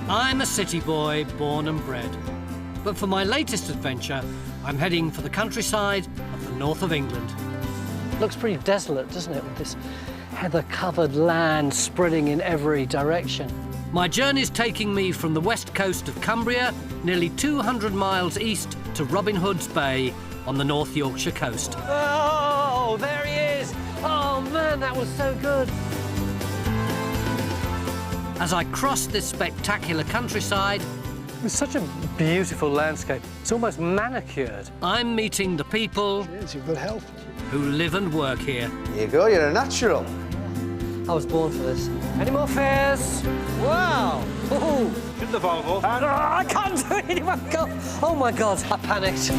I'm a city boy, born and bred. But for my latest adventure, I'm heading for the countryside of the north of England. Looks pretty desolate, doesn't it, with this heather-covered land spreading in every direction. My journey's taking me from the west coast of Cumbria, nearly 200 miles east to Robin Hood's Bay on the North Yorkshire coast. Oh, there he is! Oh, man, that was so good! As I cross this spectacular countryside... It's such a beautiful landscape. It's almost manicured. I'm meeting the people... Cheers, you've good health. ...who live and work here. There you go, you're a natural. I was born for this. Any more fares? Wow! Ooh. Shoot the Volvo. I can't do it anymore. Oh, my God, I panicked.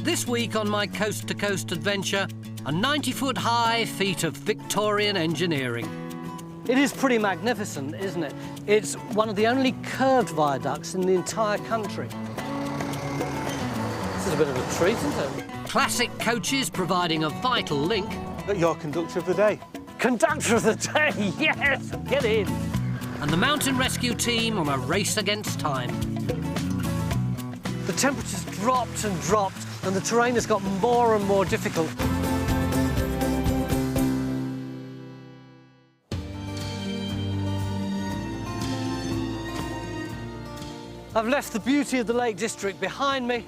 This week on my coast-to-coast adventure, a 90-foot-high feat of Victorian engineering. It is pretty magnificent, isn't it? It's one of the only curved viaducts in the entire country. This is a bit of a treat, isn't it? Classic coaches providing a vital link. Your conductor of the day. Conductor of the day, yes! Get in! And the mountain rescue team on a race against time. The temperature's dropped and dropped, and the terrain has got more and more difficult. I've left the beauty of the Lake District behind me,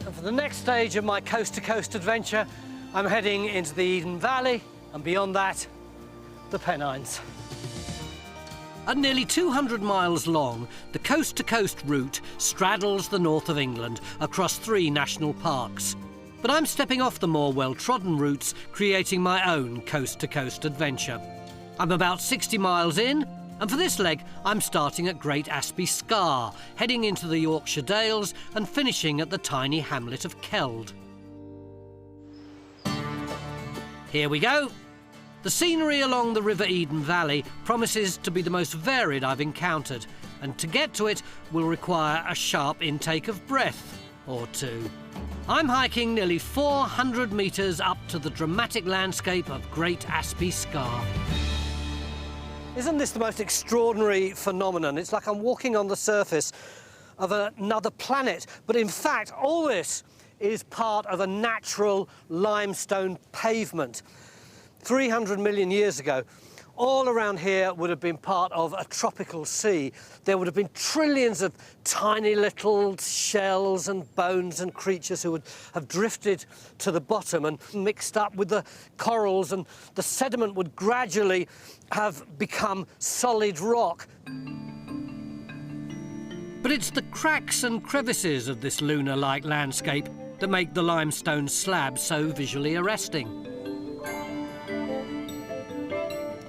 and for the next stage of my coast-to-coast adventure, I'm heading into the Eden Valley, and beyond that, the Pennines. At nearly 200 miles long, the coast-to-coast route straddles the north of England across 3 national parks. But I'm stepping off the more well-trodden routes, creating my own coast-to-coast adventure. I'm about 60 miles in, and for this leg, I'm starting at Great Asby Scar, heading into the Yorkshire Dales and finishing at the tiny hamlet of Keld. Here we go. The scenery along the River Eden Valley promises to be the most varied I've encountered, and to get to it will require a sharp intake of breath or two. I'm hiking nearly 400 metres up to the dramatic landscape of Great Asby Scar. Isn't this the most extraordinary phenomenon? It's like I'm walking on the surface of another planet, but in fact, all this is part of a natural limestone pavement. 300 million years ago, all around here would have been part of a tropical sea. There would have been trillions of tiny little shells and bones and creatures who would have drifted to the bottom and mixed up with the corals, and the sediment would gradually have become solid rock. But it's the cracks and crevices of this lunar-like landscape that make the limestone slab so visually arresting.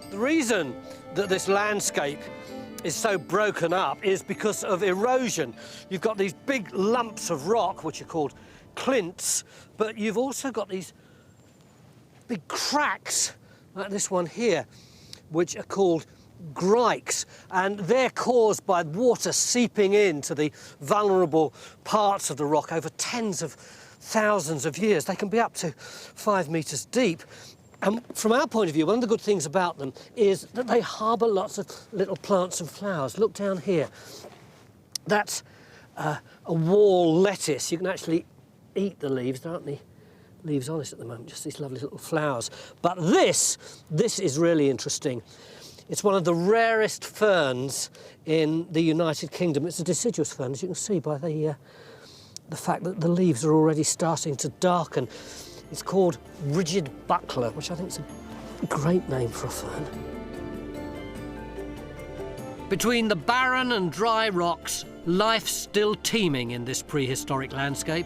The reason that this landscape is so broken up is because of erosion. You've got these big lumps of rock, which are called clints, but you've also got these big cracks, like this one here, which are called grikes, and they're caused by water seeping into the vulnerable parts of the rock over tens of thousands of years. They can be up to 5 metres deep. And from our point of view, one of the good things about them is that they harbour lots of little plants and flowers. Look down here. That's a wall lettuce. You can actually eat the leaves. There aren't any leaves on it at the moment, just these lovely little flowers. But this is really interesting. It's one of the rarest ferns in the United Kingdom. It's a deciduous fern, as you can see by the fact that the leaves are already starting to darken. It's called rigid buckler, which I think is a great name for a fern. Between the barren and dry rocks, life's still teeming in this prehistoric landscape.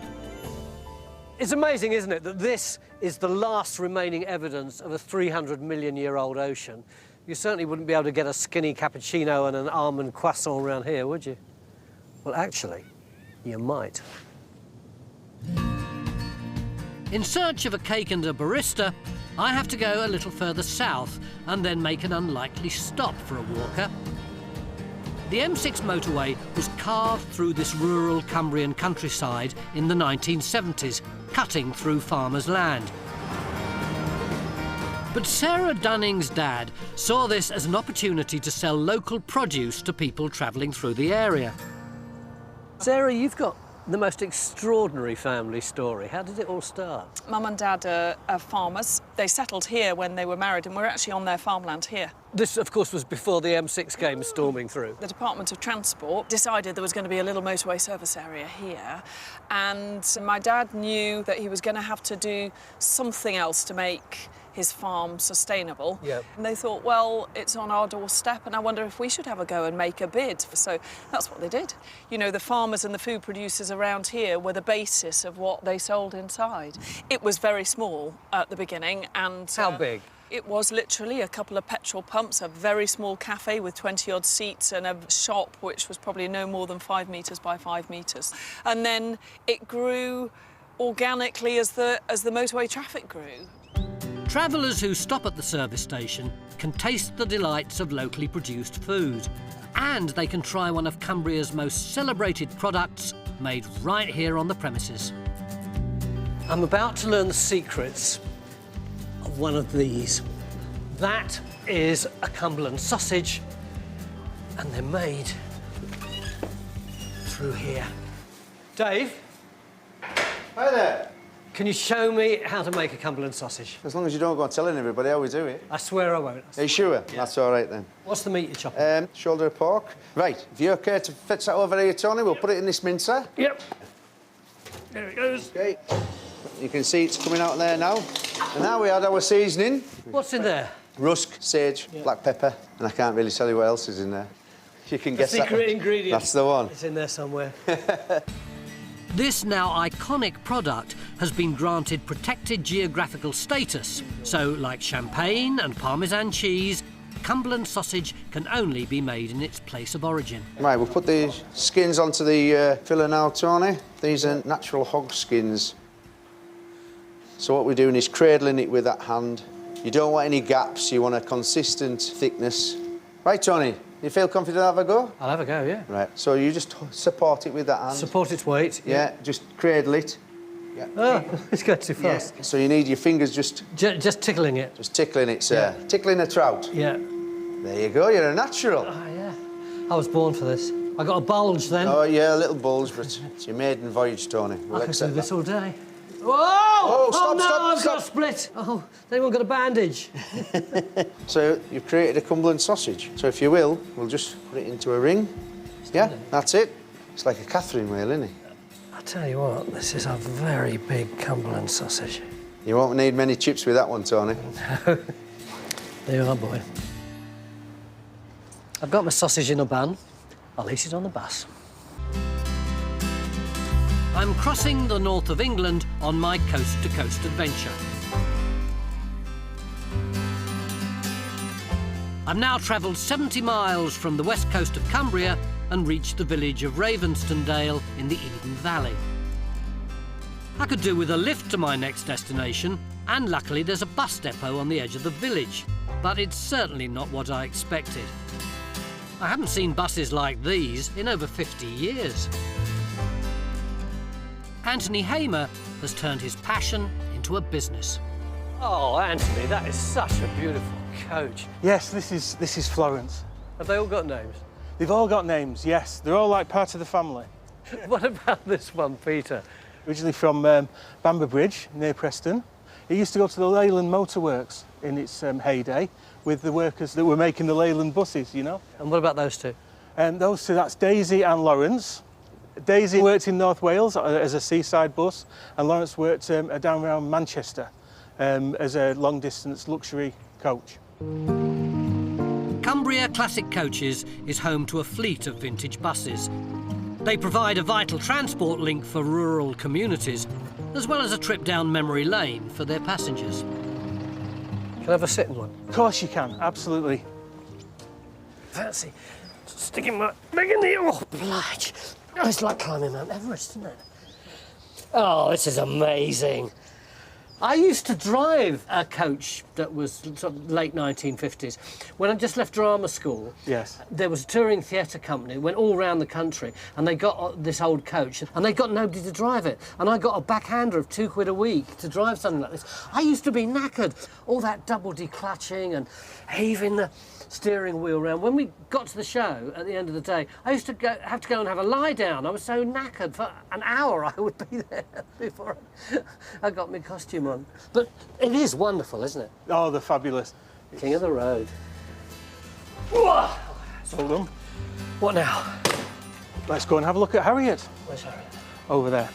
It's amazing, isn't it, that this is the last remaining evidence of a 300-million-year-old ocean. You certainly wouldn't be able to get a skinny cappuccino and an almond croissant around here, would you? Well, actually, you might. In search of a cake and a barista, I have to go a little further south and then make an unlikely stop for a walker. The M6 motorway was carved through this rural Cumbrian countryside in the 1970s, cutting through farmers' land. But Sarah Dunning's dad saw this as an opportunity to sell local produce to people travelling through the area. Sarah, you've got the most extraordinary family story. How did it all start? Mum and Dad are farmers. They settled here when they were married, and we're actually on their farmland here. This, of course, was before the M6 came storming through. The Department of Transport decided there was going to be a little motorway service area here, and my dad knew that he was going to have to do something else to make his farm sustainable. Yep. And they thought, well, it's on our doorstep, and I wonder if we should have a go and make a bid. So that's what they did. You know, the farmers and the food producers around here were the basis of what they sold inside. It was very small at the beginning, and... How big? It was literally a couple of petrol pumps, a very small cafe with 20-odd seats, and a shop which was probably no more than 5 metres by 5 metres. And then it grew organically as the motorway traffic grew. Travellers who stop at the service station can taste the delights of locally produced food. And they can try one of Cumbria's most celebrated products, made right here on the premises. I'm about to learn the secrets of one of these. That is a Cumberland sausage, and they're made through here. Dave? Hi there. Can you show me how to make a Cumberland sausage? As long as you don't go telling everybody how we do it. I swear I won't. Are you sure? Yeah. That's all right then. What's the meat you're chopping? Shoulder of pork. Right, if you're okay to fetch that over here, Tony, we'll put it in this mincer. Yep. There it goes. Okay. You can see it's coming out there now. And now we add our seasoning. What's in there? Rusk, sage, black pepper, and I can't really tell you what else is in there. You can guess that. Secret ingredient. That's the one. It's in there somewhere. This now iconic product has been granted protected geographical status. So, like champagne and Parmesan cheese, Cumberland sausage can only be made in its place of origin. Right, we'll put the skins onto the filler now, Tony. These are natural hog skins. So what we're doing is cradling it with that hand. You don't want any gaps, you want a consistent thickness. Right, Tony, you feel confident to have a go? I'll have a go, yeah. Right, so you just support it with that hand. Support its weight. Yeah, just cradle it. Yeah. Oh, it's going too fast. Yeah. So you need your fingers just Just tickling it. Just tickling it, sir. Yeah. Tickling a trout. Yeah. There you go, you're a natural. Oh, yeah. I was born for this. I got a bulge then. Oh, yeah, a little bulge, but it's your maiden voyage, Tony. We'll I could do accept this that. all day. Whoa! Oh, stop, no, stop, I've stop. got a split. Oh, has anyone got a bandage? So you've created a Cumberland sausage. So if you will, we'll just put it into a ring. Yeah, that's it. It's like a Catherine wheel, isn't it? I tell you what, this is a very big Cumberland sausage. You won't need many chips with that one, Tony. There you are, boy. I've got my sausage in a bun. I'll eat it on the bus. I'm crossing the north of England on my coast-to-coast adventure. I've now travelled 70 miles from the west coast of Cumbria and reached the village of Ravenstonedale in the Eden Valley. I could do with a lift to my next destination, and luckily there's a bus depot on the edge of the village, but it's certainly not what I expected. I haven't seen buses like these in over 50 years. Anthony Hamer has turned his passion into a business. Oh, Anthony, that is such a beautiful coach. Yes, this is Florence. Have they all got names? They've all got names, yes. They're all like part of the family. What about this one, Peter? Originally from Bamber Bridge, near Preston. It used to go to the Leyland Motor Works in its heyday with the workers that were making the Leyland buses, you know. And what about those two? And those two, that's Daisy and Lawrence. Daisy worked in North Wales as a seaside bus, and Lawrence worked down around Manchester as a long-distance luxury coach. Cumbria Classic Coaches is home to a fleet of vintage buses. They provide a vital transport link for rural communities, as well as a trip down memory lane for their passengers. Can I have a sit in one? Of course you can, absolutely. Fancy sticking my leg in the... Oh, oblige. Oh, it's like climbing Mount Everest, isn't it? Oh, this is amazing. I used to drive a coach that was sort of late 1950s. When I just left drama school, Yes. there was a touring theatre company that went all around the country, and they got this old coach, and they got nobody to drive it. And I got a backhander of £2 a week to drive something like this. I used to be knackered. All that double declutching and heaving the steering wheel around. When we got to the show at the end of the day, I used to have to go and have a lie down. I was so knackered. For an hour I would be there before I got my costume on. But it is wonderful, isn't it? Oh, they're fabulous. King of the road. It's all done. What now? Let's go and have a look at Harriet. Where's Harriet? Over there.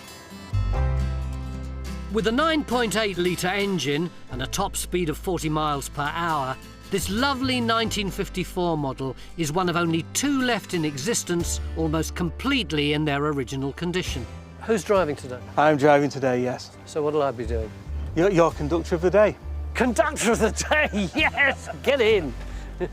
With a 9.8-litre engine and a top speed of 40 miles per hour, this lovely 1954 model is one of only 2 left in existence, almost completely in their original condition. Who's driving today? I'm driving today, yes. So what'll I be doing? You're conductor of the day. Conductor of the day, yes! Get in! This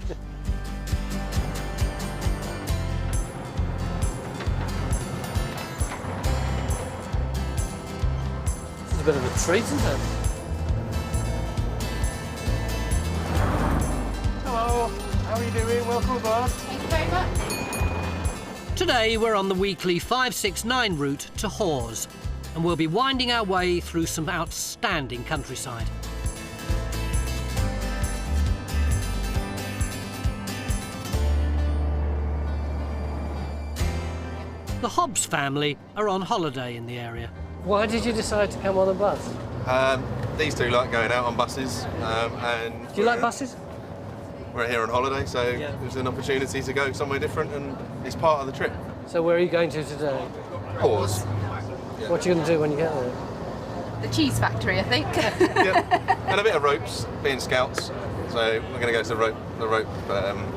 is a bit of a treat, isn't it? Hello, how are you doing? Welcome aboard. Thank you very much. Today we're on the weekly 569 route to Hawes, and we'll be winding our way through some outstanding countryside. The Hobbs family are on holiday in the area. Why did you decide to come on a bus? These two like going out on buses, and Do you like buses? we're here on holiday, so Yeah. there's an opportunity to go somewhere different, and it's part of the trip. So where are you going to today? Pause. What are you going to do when you get there? The cheese factory, I think. Yep. And a bit of ropes, being scouts. So we're going to go to the rope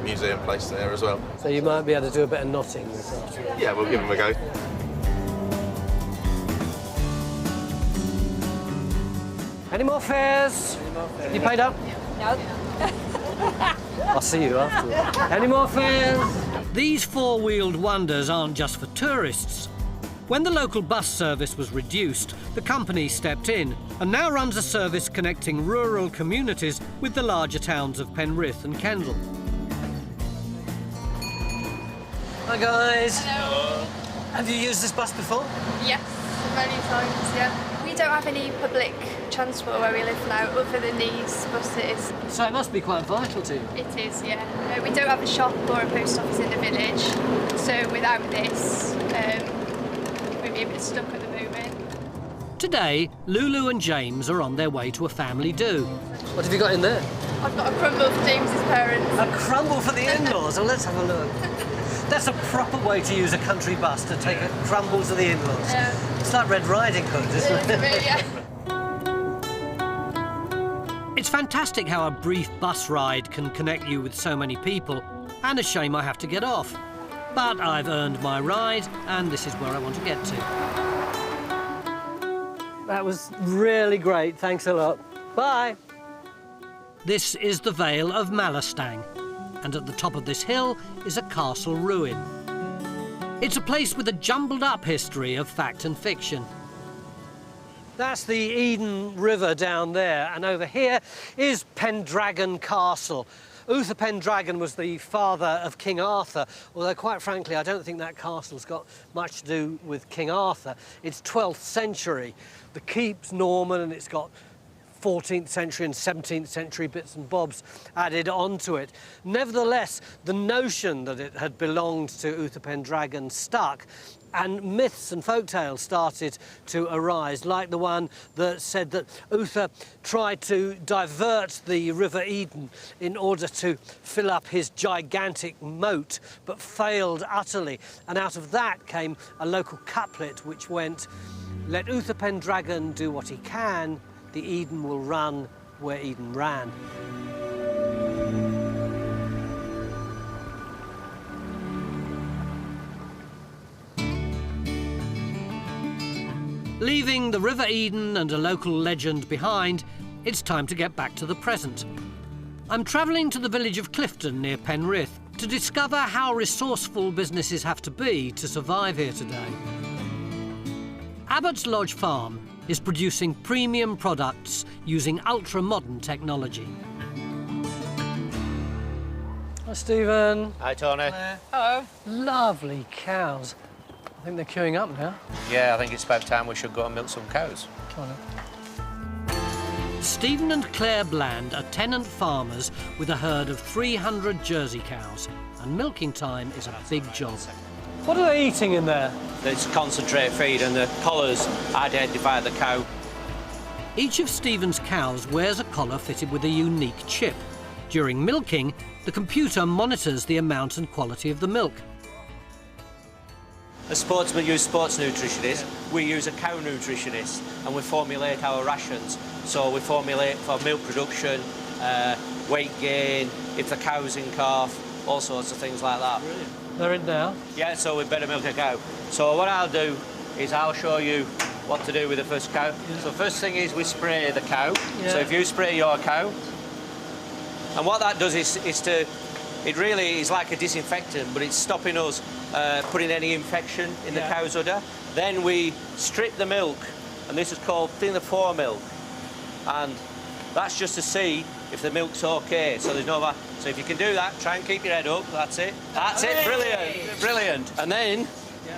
museum place there as well. So you might be able to do a bit of knotting this afternoon. Yeah, we'll give them a go. Any more fares? You paid up? No. I'll see you afterwards. Any more fares? These four-wheeled wonders aren't just for tourists. When the local bus service was reduced, the company stepped in and now runs a service connecting rural communities with the larger towns of Penrith and Kendal. Hi guys. Hello. Have you used this bus before? Yes, many times, yeah. We don't have any public transport where we live now, other than these buses. So it must be quite vital to you. It is, yeah. We don't have a shop or a post office in the village, so without this, we'd be a bit stuck at the moment. Today, Lulu and James are on their way to a family do. What have you got in there? I've got a crumble for James's parents. A crumble for the in-laws? Well, let's have a look. That's a proper way to use a country bus, to take a crumble to the in-laws. Yeah. It's like Red Riding Hood, isn't it? Yeah. It's fantastic how a brief bus ride can connect you with so many people, and a shame I have to get off. But I've earned my ride, and this is where I want to get to. That was really great. Thanks a lot. Bye. This is the Vale of Malastang, and at the top of this hill is a castle ruin. It's a place with a jumbled-up history of fact and fiction. That's the Eden River down there, and over here is Pendragon Castle. Uther Pendragon was the father of King Arthur, although quite frankly I don't think that castle's got much to do with King Arthur. It's 12th century. The keep's Norman and it's got 14th century and 17th century bits and bobs added onto it. Nevertheless, the notion that it had belonged to Uther Pendragon stuck, and myths and folktales started to arise, like the one that said that Uther tried to divert the River Eden in order to fill up his gigantic moat, but failed utterly. And out of that came a local couplet which went, "Let Uther Pendragon do what he can, the Eden will run where Eden ran." Leaving the River Eden and a local legend behind, it's time to get back to the present. I'm travelling to the village of Clifton near Penrith to discover how resourceful businesses have to be to survive here today. Abbott's Lodge Farm is producing premium products using ultra-modern technology. Hi, Stephen. Hi, Tony. Hello. Lovely cows. I think they're queuing up now. Yeah, I think it's about time we should go and milk some cows. Come on then. Stephen and Claire Bland are tenant farmers with a herd of 300 Jersey cows, and milking time is a big job. What are they eating in there? It's concentrate feed, and the collars identify the cow. Each of Stephen's cows wears a collar fitted with a unique chip. During milking, the computer monitors the amount and quality of the milk. As sportsmen use sports nutritionists, we use a cow nutritionist, and we formulate our rations. So we formulate for milk production, weight gain, if the cow's in calf, all sorts of things like that. Brilliant. They're in now. Yeah, so we better milk a cow. So what I'll do is I'll show you what to do with the first cow. Yeah. So first thing is we spray the cow. Yeah. So if you spray your cow, and what that does is it really is like a disinfectant, but it's stopping us putting any infection in the cow's udder. Then we strip the milk, and this is called thin the fore milk. And that's just to see if the milk's okay. So there's no. So if you can do that, try and keep your head up. That's it. That's it. Brilliant. Brilliant. And then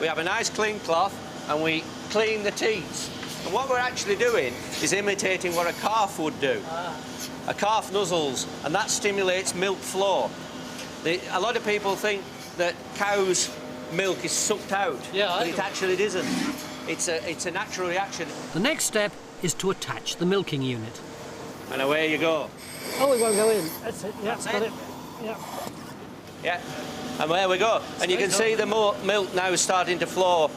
we have a nice clean cloth and we clean the teats. And what we're actually doing is imitating what a calf would do. A calf nuzzles, and that stimulates milk flow. A lot of people think that cow's milk is sucked out, but it actually isn't. It's a natural reaction. The next step is to attach the milking unit. And away you go. Oh, it won't go in. That's it. Yeah, That's got it. it. Yeah. Yeah. And there we go. And you can see the milk now is starting to flow.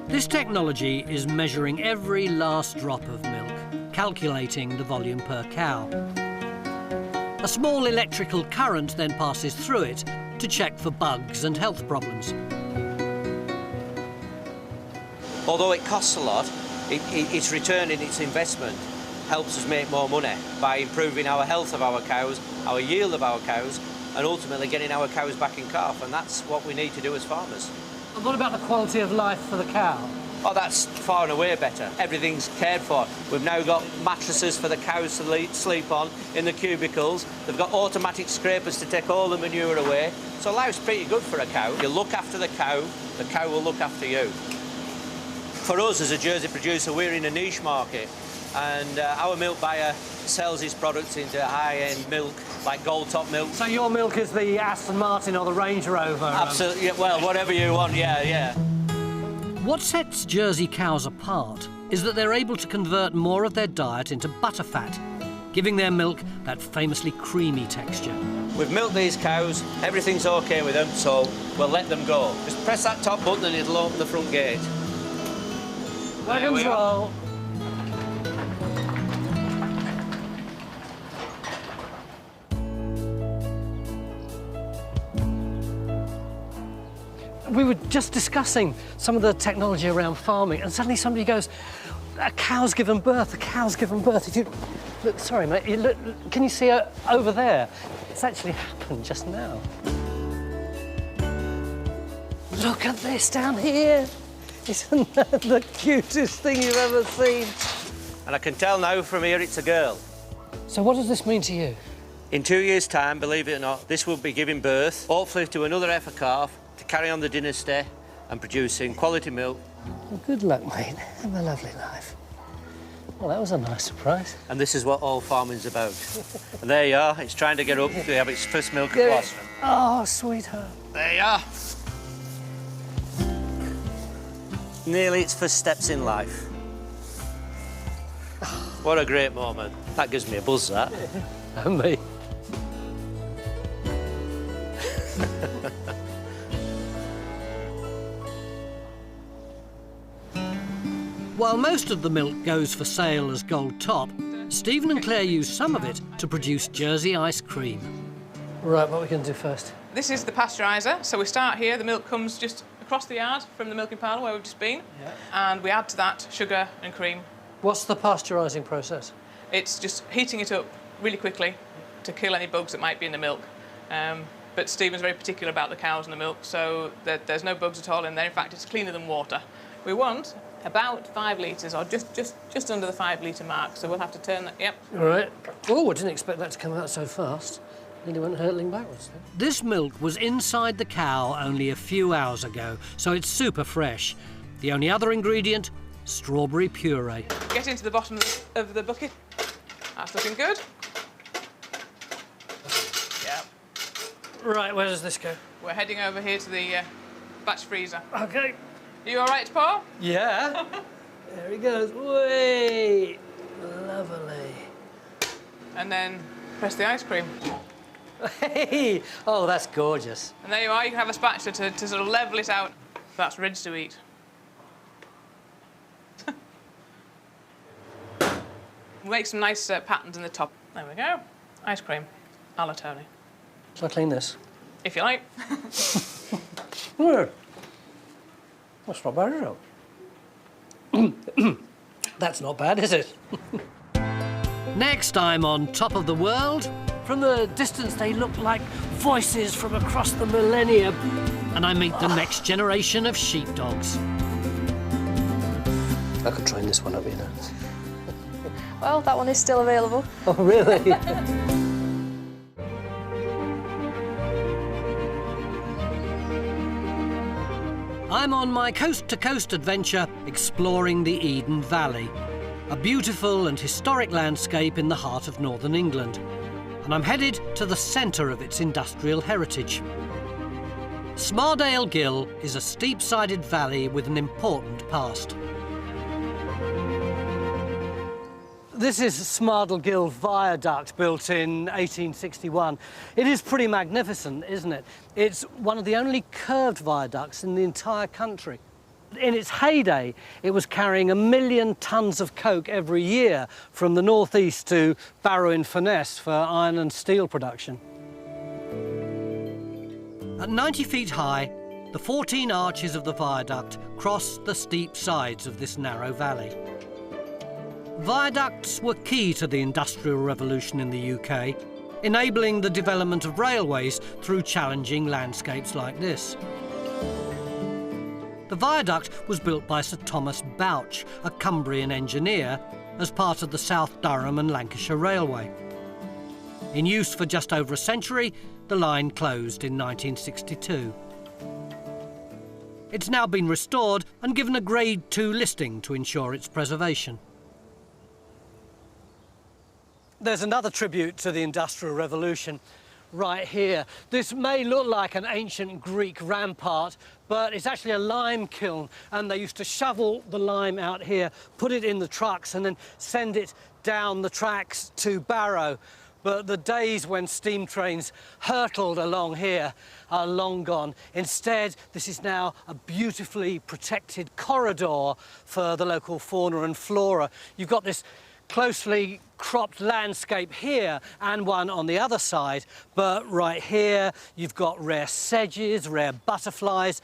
This technology is measuring every last drop of milk, calculating the volume per cow. A small electrical current then passes through it to check for bugs and health problems. Although it costs a lot, it's returning its investment, helps us make more money by improving our health of our cows, our yield of our cows, and ultimately getting our cows back in calf, and that's what we need to do as farmers. And what about the quality of life for the cow? Oh, that's far and away better. Everything's cared for. We've now got mattresses for the cows to sleep on in the cubicles. They've got automatic scrapers to take all the manure away. So life's pretty good for a cow. You look after the cow will look after you. For us as a Jersey producer, we're in a niche market, and our milk buyer sells his products into high-end milk, like Gold Top milk. So your milk is the Aston Martin or the Range Rover? Absolutely, yeah, well, whatever you want, yeah. What sets Jersey cows apart is that they're able to convert more of their diet into butterfat, giving their milk that famously creamy texture. We've milked these cows, everything's OK with them, so we'll let them go. Just press that top button and it'll open the front gate. Wagons roll. We were just discussing some of the technology around farming, and suddenly somebody goes, a cow's given birth, a cow's given birth. Look, sorry, mate, look, can you see her over there? It's actually happened just now. Look at this down here. Isn't that the cutest thing you've ever seen? And I can tell now from here it's a girl. So what does this mean to you? In 2 years' time, believe it or not, this will be giving birth, hopefully to another heifer calf, to carry on the dynasty and producing quality milk. Well, good luck, mate. Have a lovely life. Well, that was a nice surprise. And this is what all farming's about. And there you are, it's trying to get up to have its first milk colostrum. Oh, sweetheart. There you are. Nearly its first steps in life. What a great moment. That gives me a buzz, that. And me. While most of the milk goes for sale as Gold Top, Stephen and Claire use some of it to produce Jersey ice cream. Right, what are we going to do first? This is the pasteuriser. So we start here. The milk comes just across the yard from the milking parlour where we've just been. Yeah. And we add to that sugar and cream. What's the pasteurising process? It's just heating it up really quickly to kill any bugs that might be in the milk. But Stephen's very particular about the cows and the milk, so there's no bugs at all in there. In fact, it's cleaner than water. We want About 5 litres, or just under the 5 litre mark, so we'll have to turn that, yep. All right. Oh, I didn't expect that to come out so fast. Nearly went hurtling backwards then. This milk was inside the cow only a few hours ago, so it's super fresh. The only other ingredient, strawberry puree. Get into the bottom of the bucket. That's looking good. Yeah. Right, where does this go? We're heading over here to the batch freezer. OK. You all right, Paul? Yeah. There he goes. Whee! Lovely. And then press the ice cream. Hey! Oh, that's gorgeous. And there you are. You can have a spatula to sort of level it out. That's ready to eat. We'll make some nice patterns in the top. There we go. Ice cream. A la Tony. Shall I clean this? If you like. Good. That's not bad at all. That's not bad, is it? Next, I'm on top of the world. From the distance, they look like voices from across the millennia. And I meet the next generation of sheepdogs. I could train this one up, you know. Well, that one is still available. Oh, really? I'm on my coast-to-coast adventure exploring the Eden Valley, a beautiful and historic landscape in the heart of northern England. And I'm headed to the centre of its industrial heritage. Smardale Gill is a steep-sided valley with an important past. This is Smardale Gill Viaduct, built in 1861. It is pretty magnificent, isn't it? It's one of the only curved viaducts in the entire country. In its heyday, it was carrying 1 million tonnes of coke every year from the northeast to Barrow-in-Furness for iron and steel production. At 90 feet high, the 14 arches of the viaduct cross the steep sides of this narrow valley. Viaducts were key to the Industrial Revolution in the UK, enabling the development of railways through challenging landscapes like this. The viaduct was built by Sir Thomas Bouch, a Cumbrian engineer, as part of the South Durham and Lancashire Railway. In use for just over a century, the line closed in 1962. It's now been restored and given a Grade 2 listing to ensure its preservation. There's another tribute to the Industrial Revolution right here. This may look like an ancient Greek rampart, but it's actually a lime kiln, and they used to shovel the lime out here, put it in the trucks, and then send it down the tracks to Barrow. But the days when steam trains hurtled along here are long gone. Instead, this is now a beautifully protected corridor for the local fauna and flora. You've got this closely cropped landscape here and one on the other side, but right here you've got rare sedges, rare butterflies,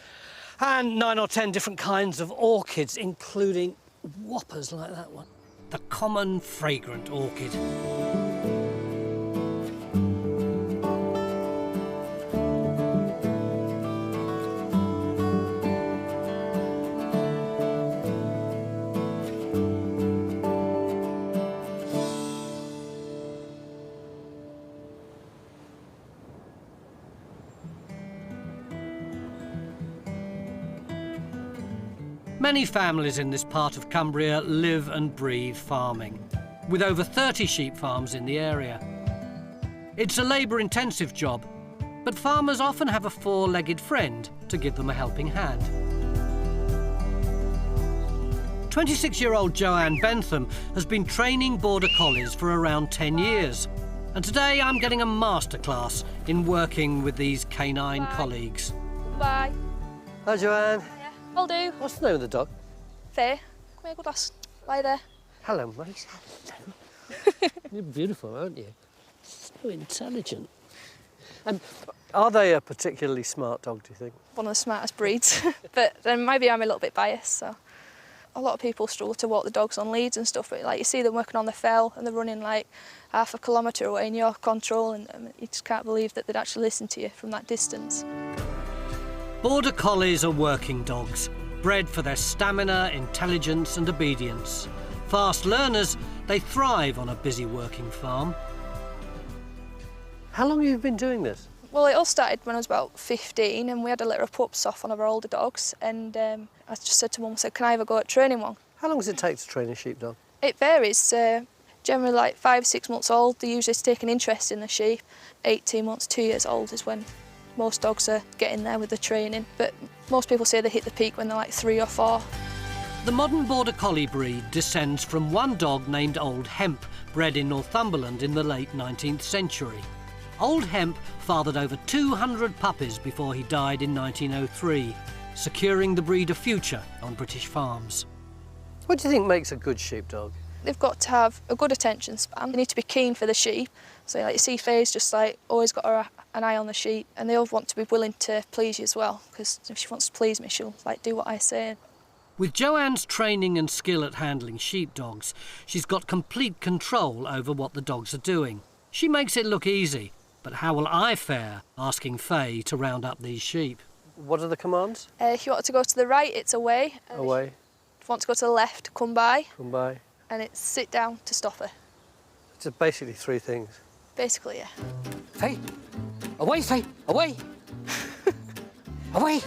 and 9 or 10 different kinds of orchids, including whoppers like that one. The common fragrant orchid. Many families in this part of Cumbria live and breathe farming, with over 30 sheep farms in the area. It's a labour-intensive job, but farmers often have a four-legged friend to give them a helping hand. 26-year-old Joanne Bentham has been training border collies for around 10 years, and today I'm getting a masterclass in working with these canine colleagues. Bye. Hi, Joanne. I'll do. What's the name of the dog? Fair. Come here, good lass. Lie there. Hello, mate. Hello. You're beautiful, aren't you? So intelligent. And are they a particularly smart dog, do you think? One of the smartest breeds. But then maybe I'm a little bit biased, so. A lot of people struggle to walk the dogs on leads and stuff, but like you see them working on the fell and they're running like half a kilometre away in your control, and you just can't believe that they'd actually listen to you from that distance. Border collies are working dogs, bred for their stamina, intelligence and obedience. Fast learners, they thrive on a busy working farm. How long have you been doing this? Well, it all started when I was about 15 and we had a litter of pups off one of our older dogs, and I just said to Mum, can I ever go at training one? How long does it take to train a sheepdog? It varies. Generally like 5, 6 months old, they usually take an interest in the sheep. 18 months, 2 years old is when most dogs are getting there with the training, but most people say they hit the peak when they're like 3 or 4. The modern Border Collie breed descends from one dog named Old Hemp, bred in Northumberland in the late 19th century. Old Hemp fathered over 200 puppies before he died in 1903, securing the breed a future on British farms. What do you think makes a good sheepdog? They've got to have a good attention span. They need to be keen for the sheep. So like you see Faye's just like always got an eye on the sheep, and they all want to be willing to please you as well, because if she wants to please me, she'll like do what I say. With Joanne's training and skill at handling sheepdogs, she's got complete control over what the dogs are doing. She makes it look easy, but how will I fare asking Faye to round up these sheep? What are the commands? If you want to go to the right, it's away. Away. If you want to go to the left, come by. Come by. And it's sit down to stop her. It's basically 3 things. Basically, yeah. Faye! Away, Faye! Away! Away!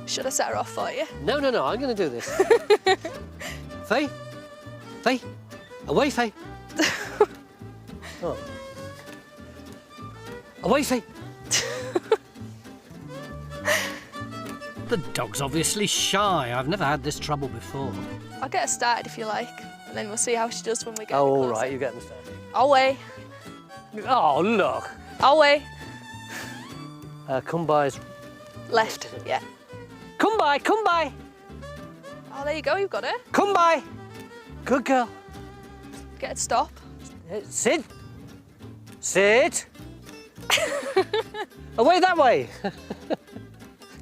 Should I set her off for you? No, I'm going to do this. Faye! Faye! Away, Faye! Oh. Away, Faye! The dog's obviously shy. I've never had this trouble before. I'll get her started if you like, and then we'll see how she does when we get Oh, all closer. right, you get them started. Away. Oh, look! Away. Come by's... Left, yeah. Come by, come by! Oh, there you go, you've got her. Come by! Good girl. Get her to stop. Sit. Sit. Away that way.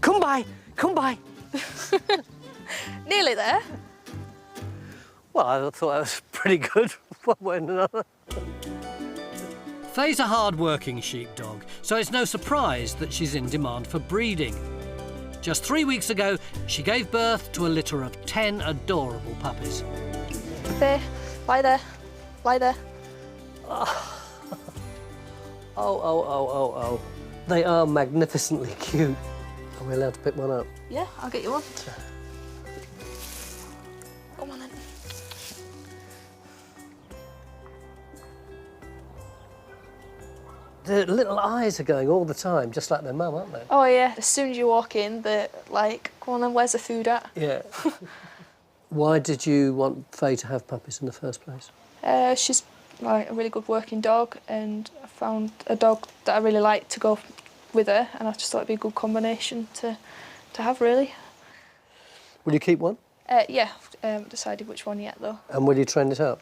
Come by, come by. Nearly there. Well, I thought that was pretty good, one way and another. Faye's a hard-working sheepdog, so it's no surprise that she's in demand for breeding. Just 3 weeks ago, she gave birth to a litter of 10 adorable puppies. Faye, lie there. Lie there. Oh. They are magnificently cute. Are we allowed to pick one up? Yeah, I'll get you one. Come on then. The little eyes are going all the time, just like their mum, aren't they? Oh yeah, as soon as you walk in, they're like, come on then, where's the food at? Yeah. Why did you want Faye to have puppies in the first place? She's like a really good working dog, and I found a dog that I really liked to go with her, and I just thought it'd be a good combination to have, really. Will you keep one? Yeah, decided which one yet though. And will you train it up?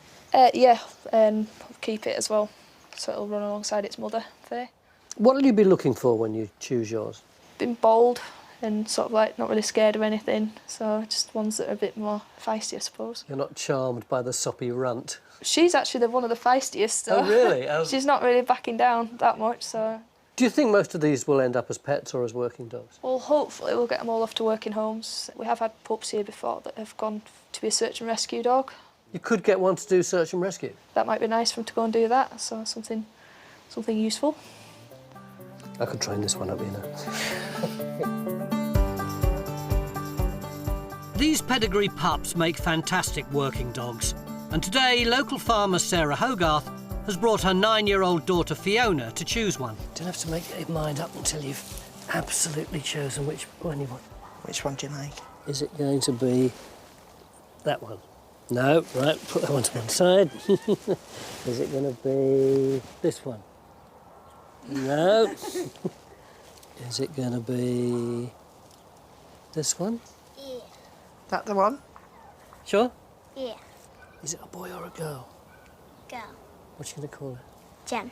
Yeah, and keep it as well, so it'll run alongside its mother, Faye. What will you be looking for when you choose yours? Been bold and sort of like not really scared of anything, so just ones that are a bit more feisty, I suppose. You're not charmed by the soppy runt? She's actually one of the feistiest, so Oh, really? she's not really backing down that much, so... Do you think most of these will end up as pets or as working dogs? Well, hopefully we'll get them all off to working homes. We have had pups here before that have gone to be a search and rescue dog. You could get one to do search and rescue. That might be nice for them to go and do that, so something useful. I could train this one up, you know. These pedigree pups make fantastic working dogs, and today local farmer Sarah Hogarth has brought her 9-year-old daughter Fiona to choose one. Don't have to make your mind up until you've absolutely chosen which one you want. Which one do you like? Is it going to be that one? No, right, put that one to one side. Is it going to be this one? No. Is it going to be this one? Yeah. That the one? Sure? Yeah. Is it a boy or a girl? Girl. What's she going to call her? Jem.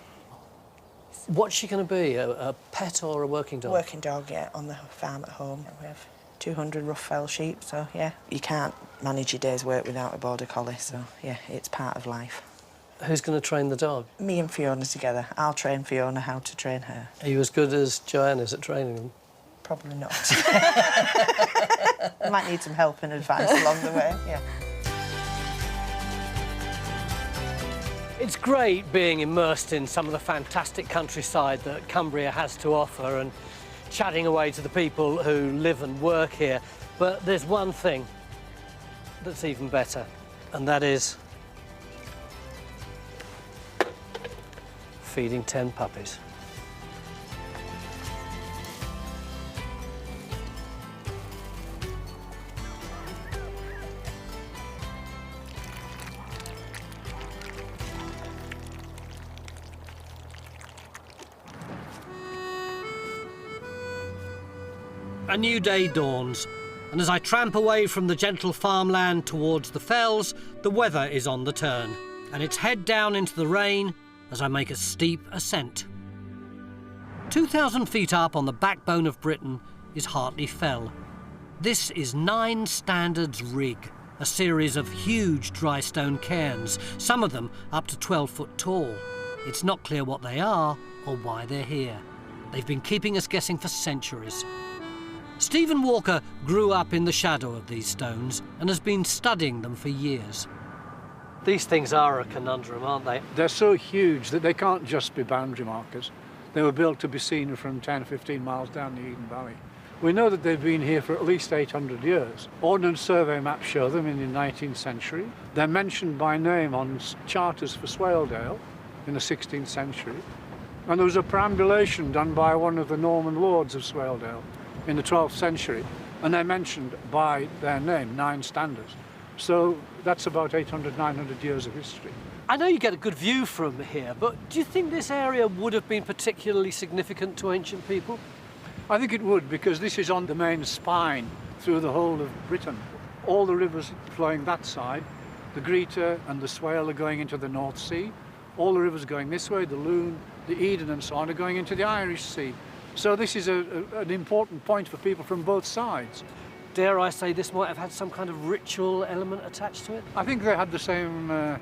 What's she going to be, a pet or a working dog? Working dog, yeah, on the farm at home. We have 200 rough fell sheep, so yeah. You can't manage your day's work without a border collie, so yeah, it's part of life. Who's going to train the dog? Me and Fiona together. I'll train Fiona how to train her. Are you as good as Joanne is at training them? Probably not. I might need some help and advice along the way, yeah. It's great being immersed in some of the fantastic countryside that Cumbria has to offer and chatting away to the people who live and work here. But there's one thing that's even better, and that is feeding 10 puppies. A new day dawns, and as I tramp away from the gentle farmland towards the fells, the weather is on the turn, and it's head down into the rain as I make a steep ascent. 2,000 feet up on the backbone of Britain is Hartley Fell. This is 9 Standards Rig, a series of huge dry stone cairns, some of them up to 12 foot tall. It's not clear what they are or why they're here. They've been keeping us guessing for centuries. Stephen Walker grew up in the shadow of these stones and has been studying them for years. These things are a conundrum, aren't they? They're so huge that they can't just be boundary markers. They were built to be seen from 10, 15 miles down the Eden Valley. We know that they've been here for at least 800 years. Ordnance survey maps show them in the 19th century. They're mentioned by name on charters for Swaledale in the 16th century. And there was a perambulation done by one of the Norman lords of Swaledale in the 12th century, and they're mentioned by their name, 9 Standards. So that's about 800, 900 years of history. I know you get a good view from here, but do you think this area would have been particularly significant to ancient people? I think it would, because this is on the main spine through the whole of Britain. All the rivers flowing that side, the Greater and the Swale are going into the North Sea. All the rivers going this way, the Lune, the Eden and so on, are going into the Irish Sea. So this is an important point for people from both sides. Dare I say this might have had some kind of ritual element attached to it? I think they had the same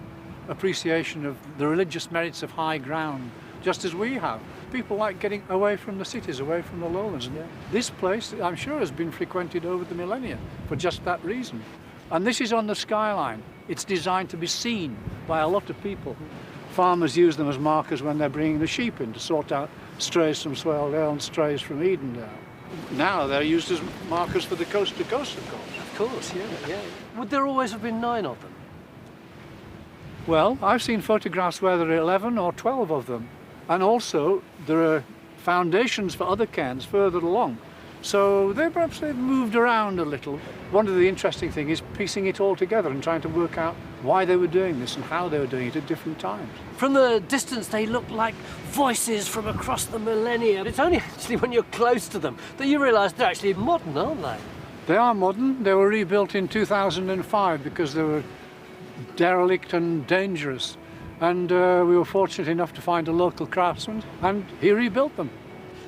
appreciation of the religious merits of high ground, just as we have. People like getting away from the cities, away from the lowlands. And this place, I'm sure, has been frequented over the millennia for just that reason. And this is on the skyline. It's designed to be seen by a lot of people. Farmers use them as markers when they're bringing the sheep in to sort out strays from Swaledale and strays from Edendale. Now they're used as markers for the coast to coast, of course. Of course, yeah. Would there always have been 9 of them? Well, I've seen photographs where there are 11 or 12 of them. And also, there are foundations for other cairns further along. So perhaps they've moved around a little. One of the interesting things is piecing it all together and trying to work out why they were doing this and how they were doing it at different times. From the distance, they look like voices from across the millennia. It's only actually when you're close to them that you realise they're actually modern, aren't they? They are modern. They were rebuilt in 2005 because they were derelict and dangerous. And we were fortunate enough to find a local craftsman, and he rebuilt them.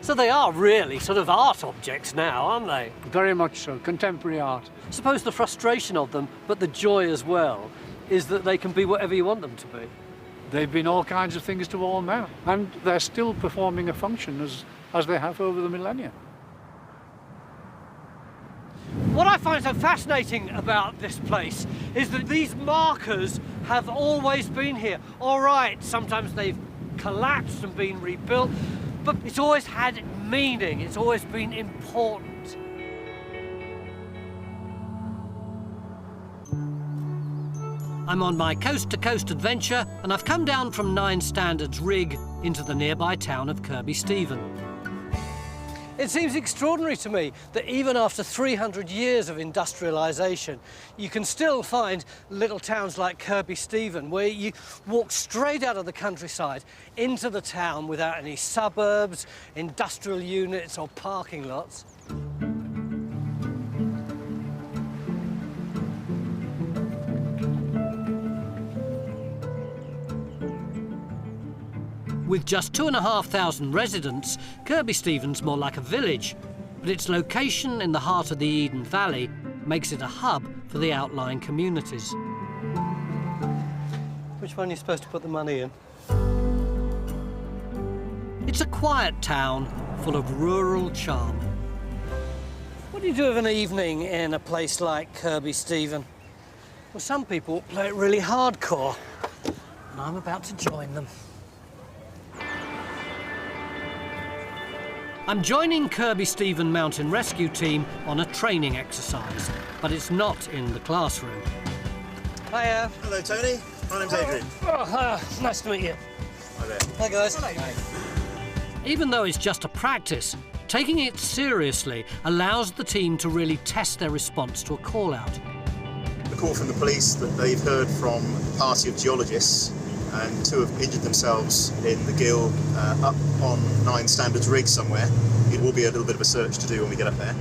So they are really sort of art objects now, aren't they? Very much so, contemporary art. I suppose the frustration of them, but the joy as well, is that they can be whatever you want them to be. They've been all kinds of things to all men, and they're still performing a function as they have over the millennia. What I find so fascinating about this place is that these markers have always been here. All right, sometimes they've collapsed and been rebuilt, but it's always had meaning, it's always been important. I'm on my coast-to-coast adventure, and I've come down from 9 Standards Rig into the nearby town of Kirby Stephen. It seems extraordinary to me that even after 300 years of industrialisation, you can still find little towns like Kirby Stephen, where you walk straight out of the countryside into the town without any suburbs, industrial units or parking lots. With just 2,500 residents, Kirby Stephen's more like a village, but its location in the heart of the Eden Valley makes it a hub for the outlying communities. Which one are you supposed to put the money in? It's a quiet town full of rural charm. do you do of an evening in a place like Kirby Stephen? Well, some people play it really hardcore, and I'm about to join them. I'm joining Kirby Stephen Mountain Rescue Team on a training exercise, but it's not in the classroom. Hiya. Hello, Tony. My name's Adrian. Nice to meet you. Hi there. Hi, guys. Hi. Even though it's just a practice, taking it seriously allows the team to really test their response to a call-out. A call from the police that they've heard from a party of geologists and 2 have injured themselves in the gill up on 9 standards rig somewhere. It will be a little bit of a search to do when we get up there.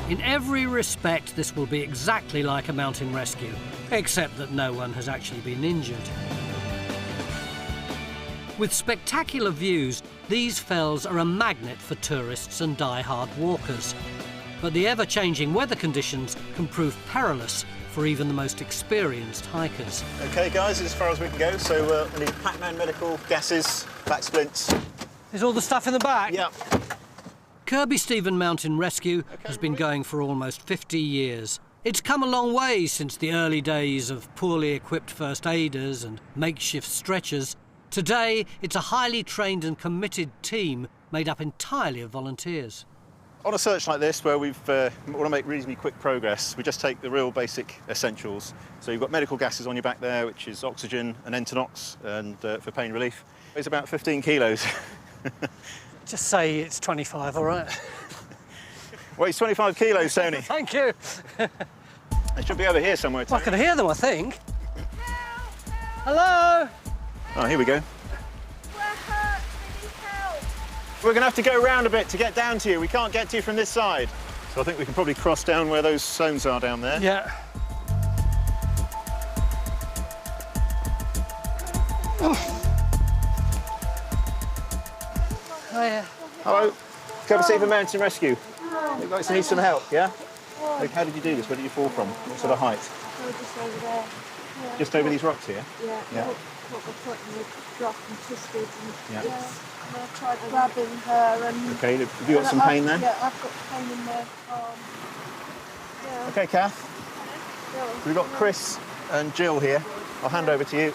In every respect, this will be exactly like a mountain rescue, except that no one has actually been injured. With spectacular views, these fells are a magnet for tourists and die-hard walkers. But the ever-changing weather conditions can prove perilous for even the most experienced hikers. OK, guys, as far as we can go. So we need Pac-Man medical, gases, back splints. Is all the stuff in the back? Yeah. Kirby Stephen Mountain Rescue has been going for almost 50 years. It's come a long way since the early days of poorly equipped first aiders and makeshift stretchers. Today, it's a highly trained and committed team made up entirely of volunteers. On a search like this, where we want to make reasonably quick progress, we just take the real basic essentials. So you've got medical gases on your back there, which is oxygen and Entonox, and for pain relief. It's about 15 kilos. Just say it's 25, all right? Weighs 25 kilos, Tony. Thank you. They should be over here somewhere, Tony. Well, I can hear them, I think. Hello? Oh, here we go. We're going to have to go round a bit to get down to you. We can't get to you from this side. So I think we can probably cross down where those stones are down there. Yeah. Hiya. Hello. Kirby Stephen Mountain Rescue. You guys need some help, yeah? Okay, how did you do this? Where did you fall from? What sort of height? Just over there. Yeah. Just over these rocks here? Yeah. What we're putting the drop and twisted and Yeah. And I tried grabbing her and... Okay, have you got some pain then? Yeah, I've got pain in my arm. Yeah. Okay, Kath. We've got Chris and Jill here. I'll hand over to you.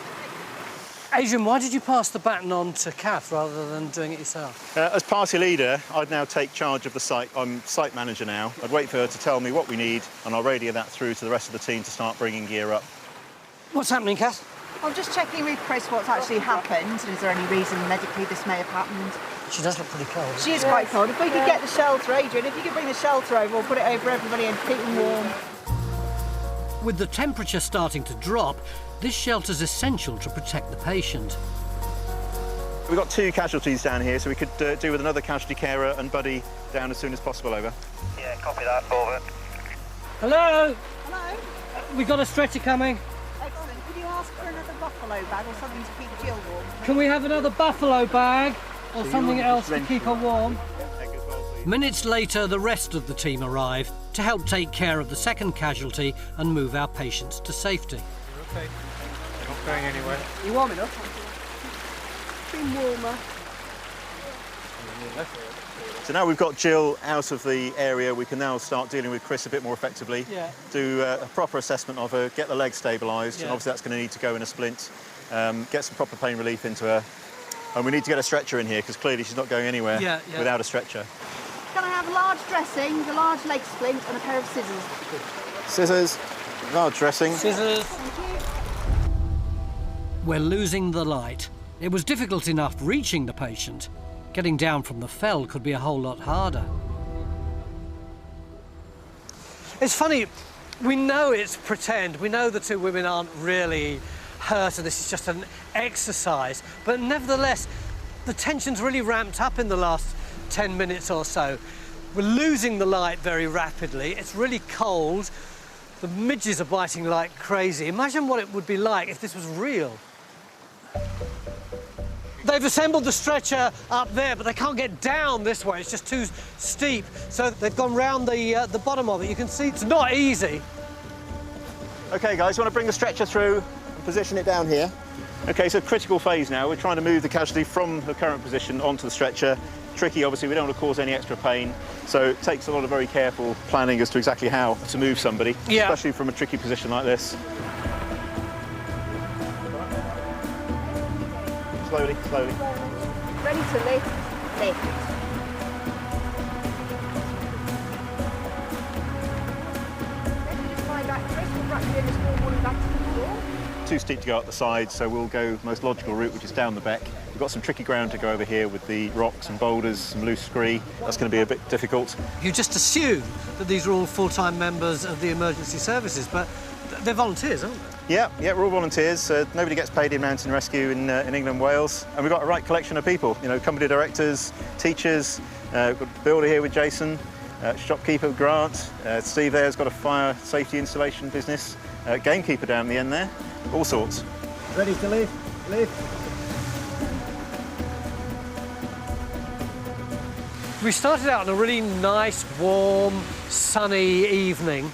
Adrian, why did you pass the baton on to Kath rather than doing it yourself? As party leader, I'd now take charge of the site. I'm site manager now. I'd wait for her to tell me what we need, and I'll radio that through to the rest of the team to start bringing gear up. What's happening, Kath? I'm just checking with Chris what's actually happened. Is there any reason medically this may have happened? She does look pretty cold. She is quite cold. If we could get the shelter, Adrian, if you could bring the shelter over, we'll put it over everybody and keep them warm. With the temperature starting to drop, this shelter's essential to protect the patient. We've got 2 casualties down here, so we could do with another casualty carer and buddy down as soon as possible, over. Yeah, copy that, over. Hello? Hello? We've got a stretcher coming. Excellent. Could you ask for another buffalo bag or something to keep Jill warm? Can we have another buffalo bag or something else to keep her warm? Minutes later, the rest of the team arrive to help take care of the second casualty and move our patients to safety. You're okay. You're not going anywhere. You warm enough? Been warmer. So now we've got Jill out of the area, we can now start dealing with Chris a bit more effectively. Yeah. Do a proper assessment of her, get the leg stabilised, Yeah. and obviously that's going to need to go in a splint. Get some proper pain relief into her. And we need to get a stretcher in here, because clearly she's not going anywhere without a stretcher. Can I have a large dressing, a large leg splint and a pair of scissors? Scissors, large dressing. Scissors. Thank you. We're losing the light. It was difficult enough reaching the patient. Getting down from the fell could be a whole lot harder. It's funny, we know it's pretend. We know the 2 women aren't really hurt and this is just an exercise. But nevertheless, the tension's really ramped up in the last 10 minutes or so. We're losing the light very rapidly. It's really cold. The midges are biting like crazy. Imagine what it would be like if this was real. They've assembled the stretcher up there, but they can't get down this way. It's just too steep. So they've gone round the bottom of it. You can see it's not easy. OK, guys, you want to bring the stretcher through and position it down here? Okay, so critical phase now. We're trying to move the casualty from the current position onto the stretcher. Tricky, obviously, we don't want to cause any extra pain, so it takes a lot of very careful planning as to exactly how to move somebody, especially from a tricky position like this. Slowly, slowly. Ready to lift, lift. Then you just find that Chris will wrap you in a small one back to the floor. Too steep to go up the side, so we'll go most logical route, which is down the beck. We've got some tricky ground to go over here with the rocks and boulders, some loose scree. That's going to be a bit difficult. You just assume that these are all full-time members of the emergency services, but they're volunteers, aren't they? Yeah, we're all volunteers. Nobody gets paid in mountain rescue in England and Wales. And we've got a right collection of people, you know, company directors, teachers, we've got a builder here with Jason, shopkeeper Grant, Steve there's got a fire safety installation business, gamekeeper down the end there, all sorts. Ready to lift, lift. We started out on a really nice, warm, sunny evening,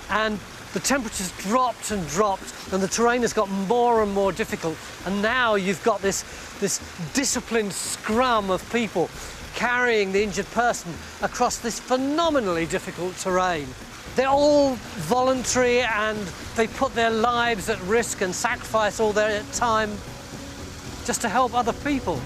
and the temperatures dropped and dropped, and the terrain has got more and more difficult. And now you've got this disciplined scrum of people carrying the injured person across this phenomenally difficult terrain. They're all voluntary, and they put their lives at risk and sacrifice all their time just to help other people.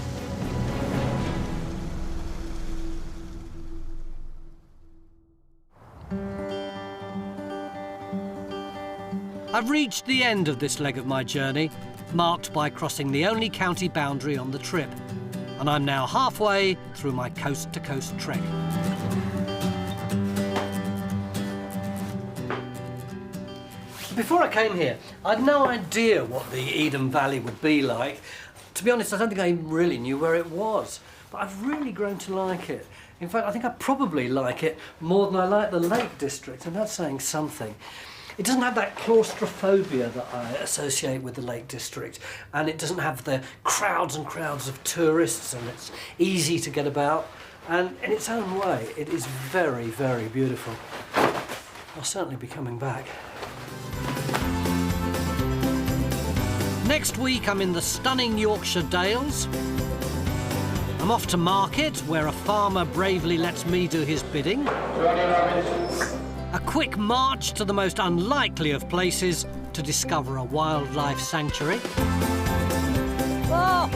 I've reached the end of this leg of my journey, marked by crossing the only county boundary on the trip, and I'm now halfway through my coast-to-coast trek. Before I came here, I had no idea what the Eden Valley would be like. To be honest, I don't think I really knew where it was, but I've really grown to like it. In fact, I think I probably like it more than I like the Lake District, and that's saying something. It doesn't have that claustrophobia that I associate with the Lake District, and it doesn't have the crowds and crowds of tourists, and it's easy to get about. And in its own way, it is very, very beautiful. I'll certainly be coming back. Next week, I'm in the stunning Yorkshire Dales. I'm off to market, where a farmer bravely lets me do his bidding. A quick march to the most unlikely of places to discover a wildlife sanctuary. Oh!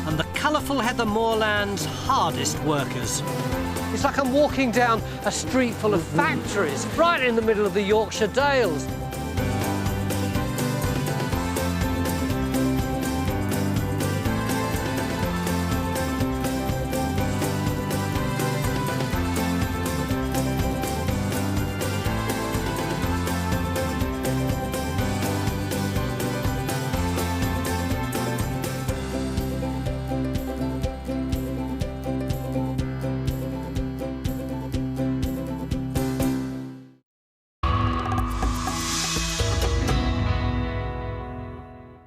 And the colourful heather moorland's hardest workers. It's like I'm walking down a street full of factories, right in the middle of the Yorkshire Dales.